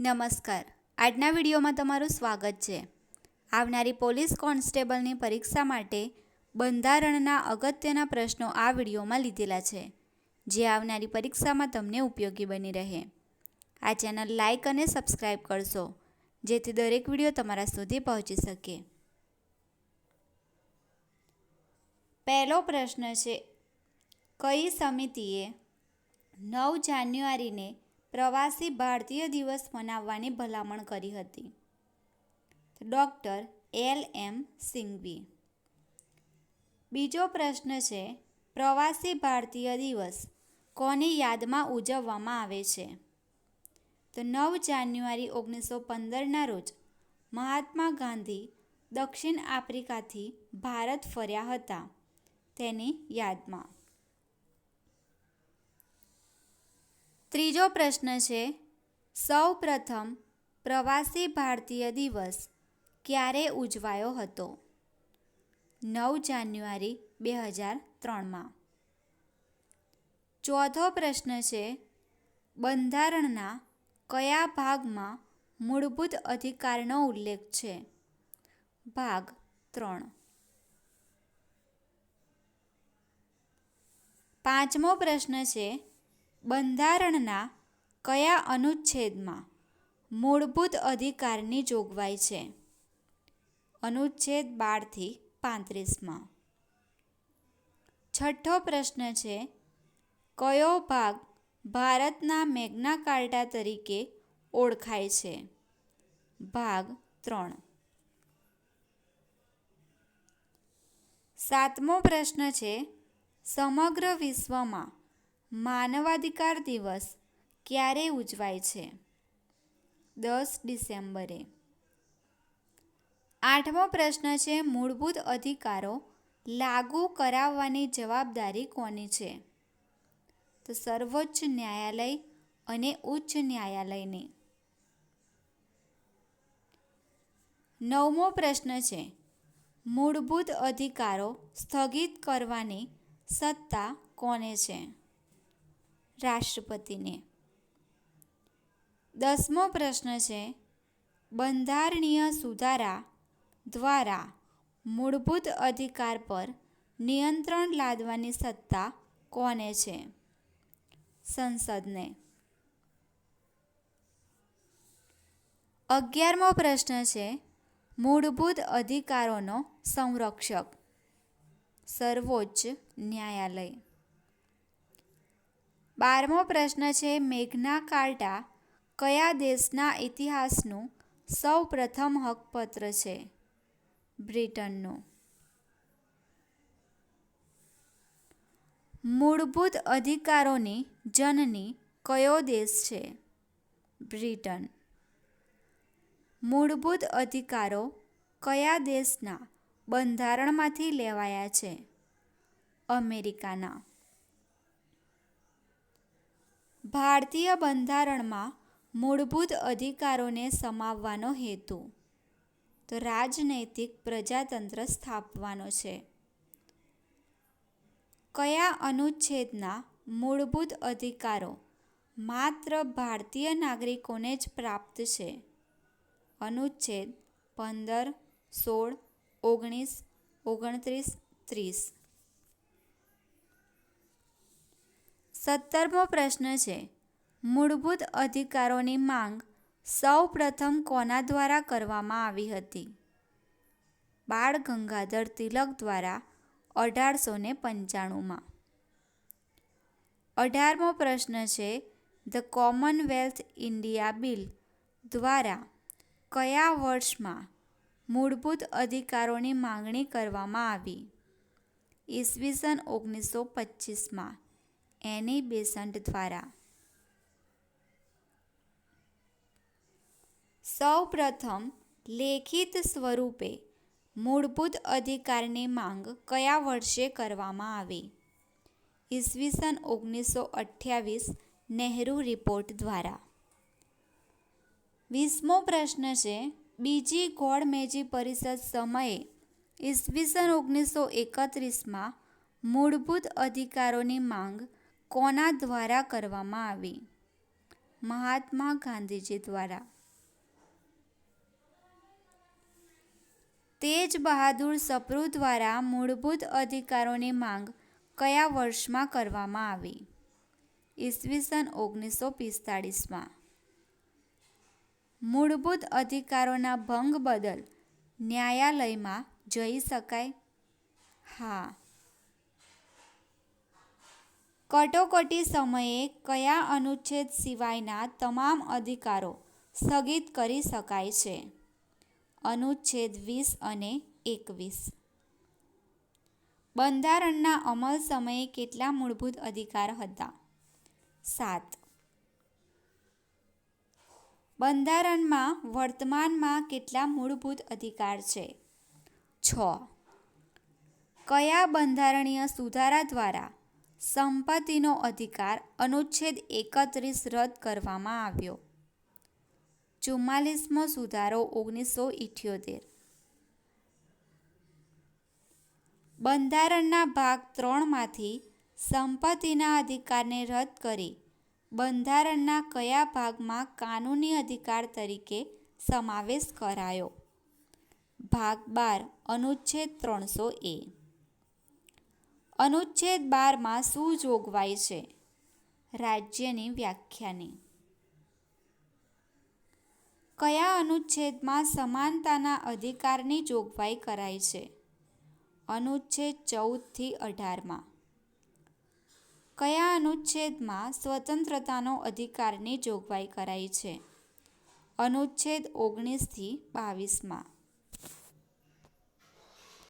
નમસ્કાર. આજના વિડીયોમાં તમારું સ્વાગત છે. આવનારી પોલીસ કોન્સ્ટેબલની પરીક્ષા માટે બંધારણના અગત્યના પ્રશ્નો આ વિડીયોમાં લીધેલા છે, જે આવનારી પરીક્ષામાં તમને ઉપયોગી બની રહે. આ ચેનલ લાઇક અને સબસ્ક્રાઈબ કરશો, જેથી દરેક વિડીયો તમારા સુધી પહોંચી શકે. પહેલો પ્રશ્ન છે, કઈ સમિતિએ 9 જાન્યુઆરીને પ્રવાસી ભારતીય દિવસ મનાવવાની ભલામણ કરી હતી? Doctor L.M. સિંઘવી. બીજો પ્રશ્ન છે, પ્રવાસી ભારતીય દિવસ કોની યાદમાં ઉજવવામાં આવે છે? તો 9 જાન્યુઆરી 1915ના રોજ મહાત્મા ગાંધી દક્ષિણ આફ્રિકાથી ભારત ફર્યા હતા, તેની યાદમાં. ત્રીજો પ્રશ્ન છે, સૌ પ્રથમ પ્રવાસી ભારતીય દિવસ ક્યારે ઉજવાયો હતો? 9 જાન્યુઆરી 2003માં. ચોથો પ્રશ્ન છે, બંધારણના કયા ભાગમાં મૂળભૂત અધિકારનો ઉલ્લેખ છે? ભાગ 3. પાંચમો પ્રશ્ન છે, બંધારણના કયા અનુચ્છેદમાં મૂળભૂત અધિકારની જોગવાઈ છે? અનુચ્છેદ 12થી 35માં. છઠ્ઠો પ્રશ્ન છે, કયો ભાગ ભારતના મેગ્ના કાર્ટા તરીકે ઓળખાય છે? ભાગ 3. સાતમો પ્રશ્ન છે, સમગ્ર વિશ્વમાં માનવાધિકાર દિવસ ક્યારે ઉજવાય છે? 10 ડિસેમ્બરે. આઠમો પ્રશ્ન છે, મૂળભૂત અધિકારો લાગુ કરાવવાની જવાબદારી કોની છે? તો સર્વોચ્ચ ન્યાયાલય અને ઉચ્ચ ન્યાયાલયની. નવમો પ્રશ્ન છે, મૂળભૂત અધિકારો સ્થગિત કરવાની સત્તા કોને છે? રાષ્ટ્રપતિને. 10મો પ્રશ્ન છે, બંધારણીય સુધારા દ્વારા મૂળભૂત અધિકાર પર નિયંત્રણ લાદવાની સત્તા કોને છે? સંસદને. 11મો પ્રશ્ન છે, મૂળભૂત અધિકારોનો સંરક્ષક? સર્વોચ્ચ ન્યાયાલય. 12મો પ્રશ્ન છે, મેગ્ના કાર્ટા કયા દેશના ઇતિહાસનું સૌ પ્રથમ હકપત્ર છે? બ્રિટનનું. મૂળભૂત અધિકારોની જનની કયો દેશ છે? બ્રિટન. મૂળભૂત અધિકારો કયા દેશના બંધારણમાંથી લેવાયા છે? અમેરિકાના. ભારતીય બંધારણમાં મૂળભૂત અધિકારોને સમાવવાનો હેતુ? તો રાજનૈતિક પ્રજાતંત્ર સ્થાપવાનો છે. કયા અનુચ્છેદના મૂળભૂત અધિકારો માત્ર ભારતીય નાગરિકોને જ પ્રાપ્ત છે? અનુચ્છેદ 15, 16, 19, 29, 30. 17મો પ્રશ્ન છે, મૂળભૂત અધિકારોની માંગ સૌ પ્રથમ કોના દ્વારા કરવામાં આવી હતી? બાળ ગંગાધર તિલક દ્વારા 1895માં. 18મો પ્રશ્ન છે, ધ કોમનવેલ્થ ઇન્ડિયા બિલ દ્વારા કયા વર્ષમાં મૂળભૂત અધિકારોની માંગણી કરવામાં આવી? ઈસવીસન 1925માં એની બેસન્ટ દ્વારા. સૌ પ્રથમ લેખિત સ્વરૂપે મૂળભૂત અધિકારની માંગ કયા વર્ષે કરવામાં આવી? ઈસવીસન 1928 નહેરુ રિપોર્ટ દ્વારા. 20મો પ્રશ્ન છે, બીજી ગોળમેજી પરિષદ સમયે ઈસવીસન 1931માં મૂળભૂત અધિકારોની માંગ કોના દ્વારા કરવામાં આવી? મહાત્મા ગાંધીજી દ્વારા. તેજ બહાદુર સપ્રુ દ્વારા મૂળભૂત અધિકારોની માંગ કયા વર્ષમાં કરવામાં આવી? ઈસવીસન 1945માં. મૂળભૂત અધિકારોના ભંગ બદલ ન્યાયાલયમાં જઈ શકાય? હા. કટોકટી સમયે કયા અનુચ્છેદ સિવાયના તમામ અધિકારો સ્થગિત કરી શકાય છે? અનુચ્છેદ 20 અને 21. બંધારણના અમલ સમયે કેટલા મૂળભૂત અધિકાર હતા? 7. બંધારણમાં વર્તમાનમાં કેટલા મૂળભૂત અધિકાર છે? 6. કયા બંધારણીય સુધારા દ્વારા સંપત્તિનો અધિકાર અનુચ્છેદ 31 રદ કરવામાં આવ્યો? 44મો સુધારો 1978. બંધારણના ભાગ 3માંથી સંપત્તિના અધિકારને રદ કરી બંધારણના કયા ભાગમાં કાનૂની અધિકાર તરીકે સમાવેશ કરાયો? ભાગ 12 અનુચ્છેદ 300A. અનુચ્છેદ 12માં શું જોગવાઈ છે? રાજ્યની વ્યાખ્યાની. કયા અનુચ્છેદમાં સમાનતાના અધિકારની જોગવાઈ કરાઈ છે? અનુચ્છેદ 14થી 18માં. કયા અનુચ્છેદમાં સ્વતંત્રતાનો અધિકારની જોગવાઈ કરાઈ છે? અનુચ્છેદ 19થી 22માં.